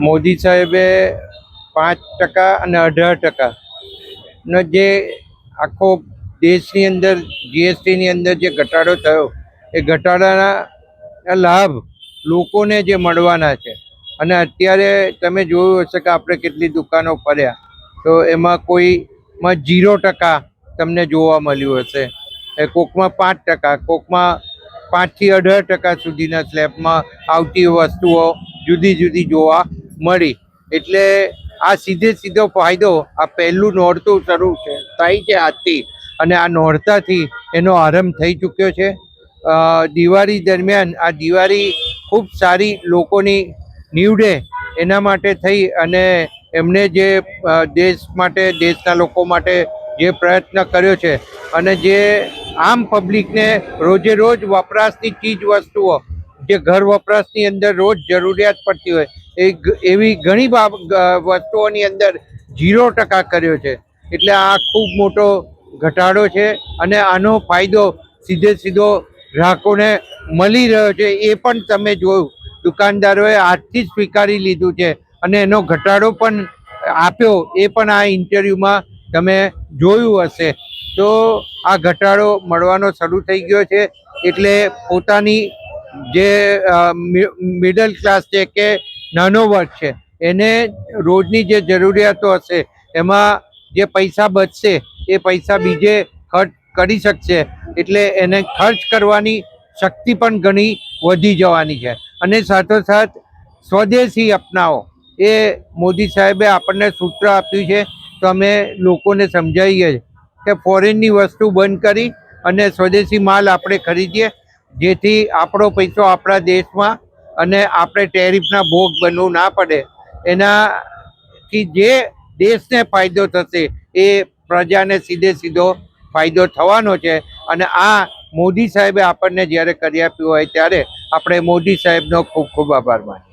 મોદી સાહેબે 5% અને 18%નો જે આખો દેશની અંદર જીએસટીની અંદર જે ઘટાડો થયો એ ઘટાડાના લાભ લોકોને જે મળવાના છે. અને અત્યારે તમે જોયું હશે કે આપણે કેટલી દુકાનો ફર્યા તો એમાં કોઈમાં 0% તમને જોવા મળ્યું હશે, કોકમાં 5%, કોકમાં 5 થી 18% સુધીના સ્લેબમાં આવતી વસ્તુઓ જુદી જુદી જોવા મળી. એટલે આ સીધો ફાયદો આ પહેલું નોરતું શરૂ થાય છે આજથી, અને આ નોરતાથી એનો આરંભ થઈ ચૂક્યો છે. દિવાળી દરમિયાન આ દિવાળી ખૂબ સારી લોકોની નીવડે એના માટે થઈ અને એમને જે દેશ માટે, દેશના લોકો માટે જે પ્રયત્ન કર્યો છે અને જે આમ પબ્લિકને રોજે રોજ વપરાશની ચીજ વસ્તુઓ જે ઘર વપરાશની અંદર રોજ જરૂરિયાત પડતી હોય એવી ઘણી વસ્તુઓની અંદર 0% કર્યો છે. એટલે આ ખૂબ મોટો ઘટાડો છે અને આનો ફાયદો સીધો ગ્રાહકોને મળી રહ્યો છે. એ પણ તમે જોયું, દુકાનદારોએ આજથી જ સ્વીકારી લીધું છે અને એનો ઘટાડો પણ આપ્યો, એ પણ આ ઇન્ટરવ્યૂમાં તમે જોયું હશે. તો આ ઘટાડો મળવાનો શરૂ થઈ ગયો છે. એટલે પોતાની જે મિડલ ક્લાસ છે કે નાનો વર્ગ છે એને રોજની જે જરૂરિયાતો હશે એમાં જે પૈસા બચશે એ પૈસા બીજે ખર્ચ કરી શકશે. એટલે એને ખર્ચ કરવાની શક્તિ પણ ઘણી વધી જવાની છે. અને સાથોસાથ સ્વદેશી અપનાવો એ મોદી સાહેબે આપણને સૂત્ર આપ્યું છે. તો અમે લોકોને સમજાવીએ કે ફોરેનની વસ્તુ બંધ કરી અને સ્વદેશી માલ આપણે ખરીદીએ, જેથી આપણો પૈસો આપણા દેશમાં અને આપણે ટેરિફના ભોગ બનવું ના પડે. એનાથી જે દેશને ફાયદો થશે એ પ્રજાને સીધો ફાયદો થવાનો છે. અને આ મોદી સાહેબે આપણને જ્યારે કરી આપ્યું હોય ત્યારે આપણે મોદી સાહેબનો ખૂબ ખૂબ આભાર માનીએ.